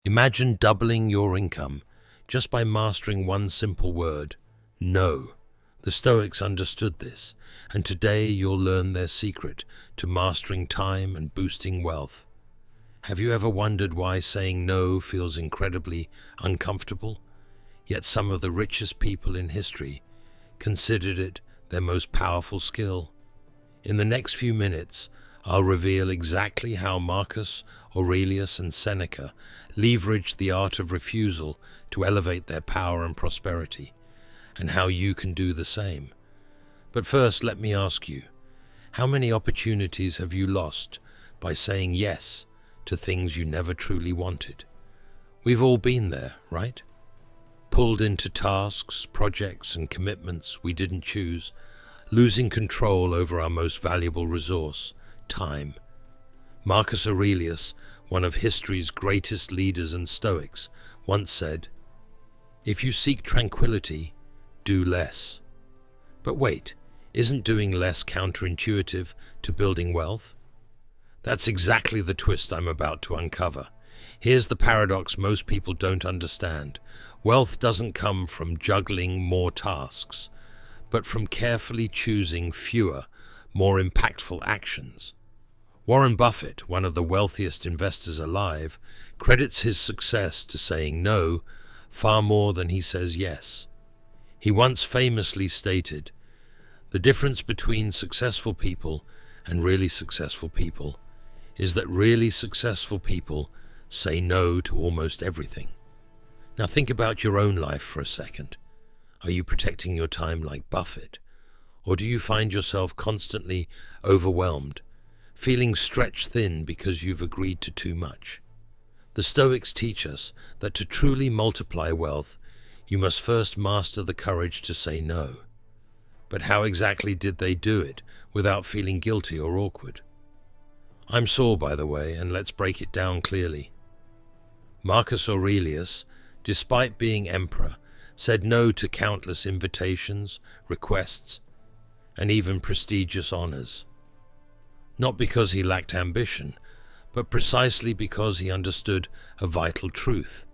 Imagine doubling your income just by mastering one simple word: no. The Stoics understood this, and today you'll learn their secret to mastering time and boosting wealth. Have you ever wondered why saying no feels incredibly uncomfortable? Yet some of the richest people in history considered it their most powerful skill. In the next few minutes, I'll reveal exactly how Marcus Aurelius and Seneca leveraged the art of refusal to elevate their power and prosperity, and how you can do the same. But first, let me ask you, how many opportunities have you lost by saying yes to things you never truly wanted? We've all been there, right? Pulled into tasks, projects, and commitments we didn't choose, losing control over our most valuable resource, time. Marcus Aurelius, one of history's greatest leaders and Stoics, once said, "If you seek tranquility, do less." But wait, isn't doing less counterintuitive to building wealth? That's exactly the twist I'm about to uncover. Here's the paradox most people don't understand. Wealth doesn't come from juggling more tasks, but from carefully choosing fewer, more impactful actions. Warren Buffett, one of the wealthiest investors alive, credits his success to saying no far more than he says yes. He once famously stated, "The difference between successful people and really successful people is that really successful people say no to almost everything." Now think about your own life for a second. Are you protecting your time like Buffett? Or do you find yourself constantly overwhelmed, feeling stretched thin because you've agreed to too much? The Stoics teach us that to truly multiply wealth, you must first master the courage to say no. But how exactly did they do it without feeling guilty or awkward? I'm sore, by the way, and let's break it down clearly. Marcus Aurelius, despite being emperor, said no to countless invitations, requests, and even prestigious honors. Not because he lacked ambition, but precisely because he understood a vital truth.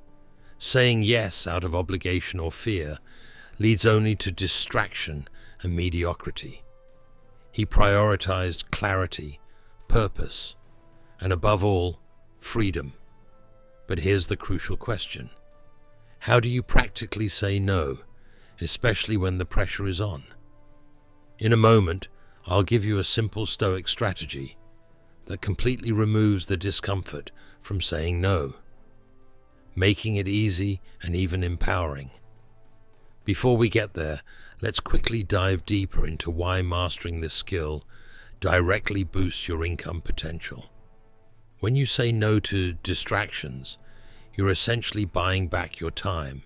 Saying yes out of obligation or fear leads only to distraction and mediocrity. He prioritized clarity, purpose, and above all, freedom. But here's the crucial question. How do you practically say no, especially when the pressure is on? In a moment, I'll give you a simple Stoic strategy that completely removes the discomfort from saying no, making it easy and even empowering. Before we get there, let's quickly dive deeper into why mastering this skill directly boosts your income potential. When you say no to distractions, you're essentially buying back your time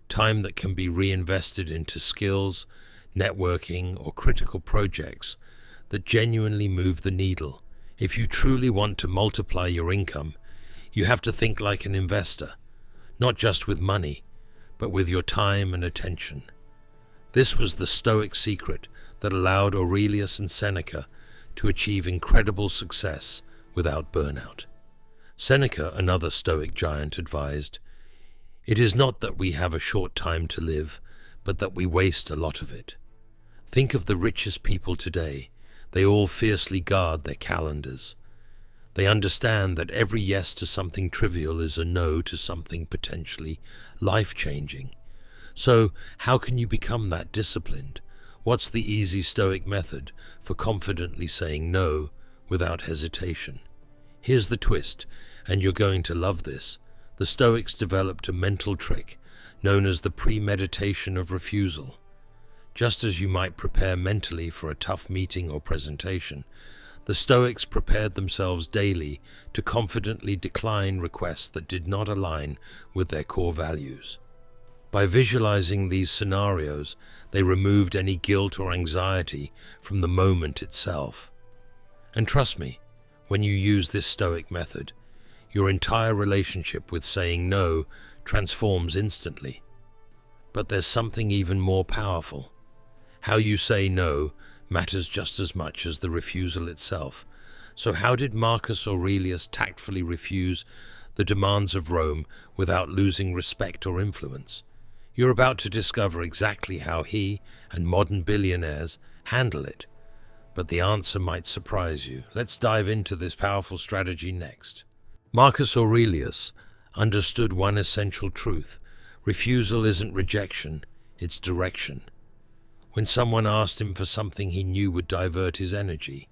that can be reinvested into skills, networking, or critical projects that genuinely move the needle. If you truly want to multiply your income, you have to think like an investor, not just with money, but with your time and attention. This was the Stoic secret that allowed Aurelius and Seneca to achieve incredible success without burnout. Seneca, another Stoic giant, advised, "It is not that we have a short time to live, but that we waste a lot of it." Think of the richest people today. They all fiercely guard their calendars. They understand that every yes to something trivial is a no to something potentially life-changing. So, how can you become that disciplined? What's the easy Stoic method for confidently saying no without hesitation? Here's the twist, and you're going to love this. The Stoics developed a mental trick known as the premeditation of refusal. Just as you might prepare mentally for a tough meeting or presentation, the Stoics prepared themselves daily to confidently decline requests that did not align with their core values. By visualizing these scenarios, they removed any guilt or anxiety from the moment itself. And trust me, when you use this Stoic method, your entire relationship with saying no transforms instantly. But there's something even more powerful. How you say no matters just as much as the refusal itself. So how did Marcus Aurelius tactfully refuse the the demands of Rome without losing respect or influence. You're about to discover exactly how he and modern billionaires handle it. But the answer might surprise you. Let's dive into this powerful strategy next. Marcus Aurelius understood one essential truth. Refusal isn't rejection, it's direction. When someone asked him for something he knew would divert his energy,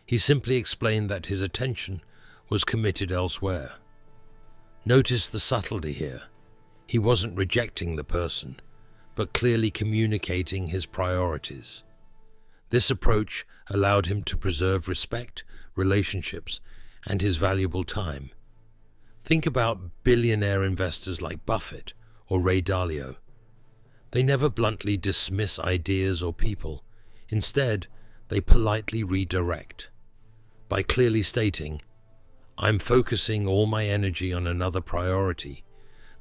he simply explained that his attention was committed elsewhere. Notice the subtlety here. He wasn't rejecting the person, but clearly communicating his priorities. This approach allowed him to preserve respect, relationships, and his valuable time. Think about billionaire investors like Buffett or Ray Dalio. They never bluntly dismiss ideas or people. Instead, they politely redirect. By clearly stating, "I'm focusing all my energy on another priority,"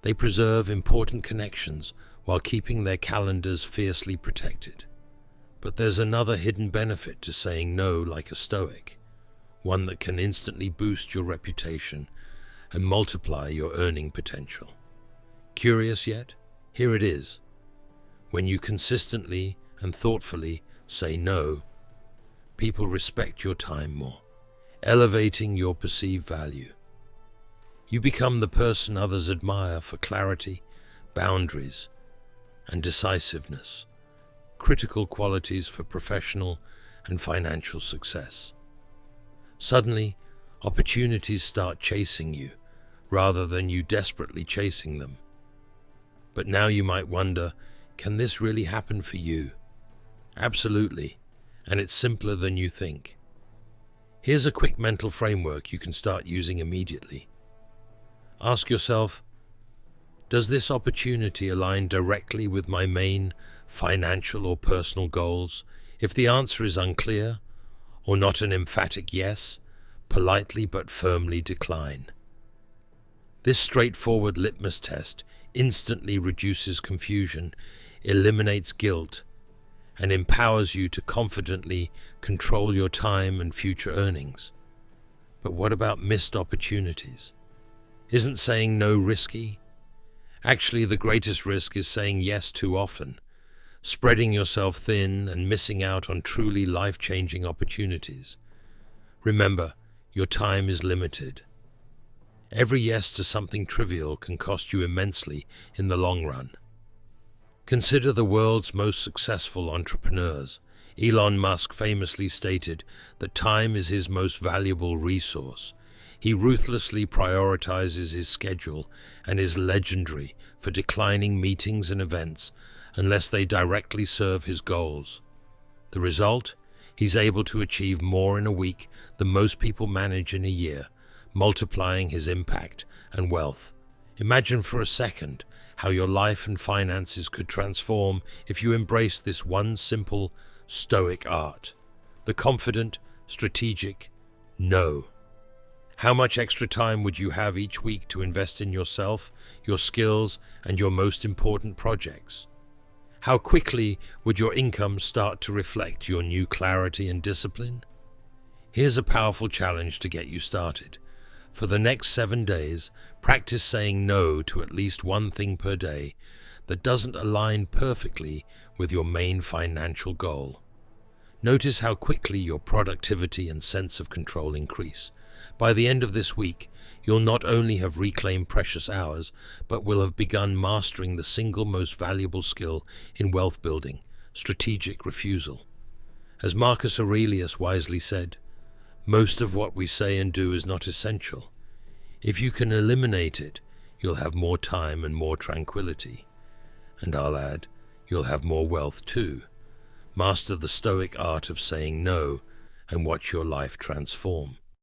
they preserve important connections while keeping their calendars fiercely protected. But there's another hidden benefit to saying no like a Stoic, one that can instantly boost your reputation and multiply your earning potential. Curious yet? Here it is. When you consistently and thoughtfully say no, people respect your time more, elevating your perceived value. You become the person others admire for clarity, boundaries, and decisiveness, critical qualities for professional and financial success. Suddenly, opportunities start chasing you, rather than you desperately chasing them. But now you might wonder, can this really happen for you? Absolutely, and it's simpler than you think. Here's a quick mental framework you can start using immediately. Ask yourself, does this opportunity align directly with my main financial or personal goals? If the answer is unclear, or not an emphatic yes, politely but firmly decline. This straightforward litmus test instantly reduces confusion, eliminates guilt, and empowers you to confidently control your time and future earnings. But what about missed opportunities? Isn't saying no risky? Actually, the greatest risk is saying yes too often, spreading yourself thin and missing out on truly life-changing opportunities. Remember, your time is limited. Every yes to something trivial can cost you immensely in the long run. Consider the world's most successful entrepreneurs. Elon Musk famously stated that time is his most valuable resource. He ruthlessly prioritizes his schedule and is legendary for declining meetings and events unless they directly serve his goals. The result? He's able to achieve more in a week than most people manage in a year, multiplying his impact and wealth. Imagine for a second how your life and finances could transform if you embrace this one simple Stoic art: the confident, strategic no. How much extra time would you have each week to invest in yourself, your skills, and your most important projects? How quickly would your income start to reflect your new clarity and discipline? Here's a powerful challenge to get you started. For the next 7 days, practice saying no to at least one thing per day that doesn't align perfectly with your main financial goal. Notice how quickly your productivity and sense of control increase. By the end of this week, you'll not only have reclaimed precious hours, but will have begun mastering the single most valuable skill in wealth building: strategic refusal. As Marcus Aurelius wisely said, most of what we say and do is not essential. If you can eliminate it, you'll have more time and more tranquility. And I'll add, you'll have more wealth too. Master the Stoic art of saying no and watch your life transform.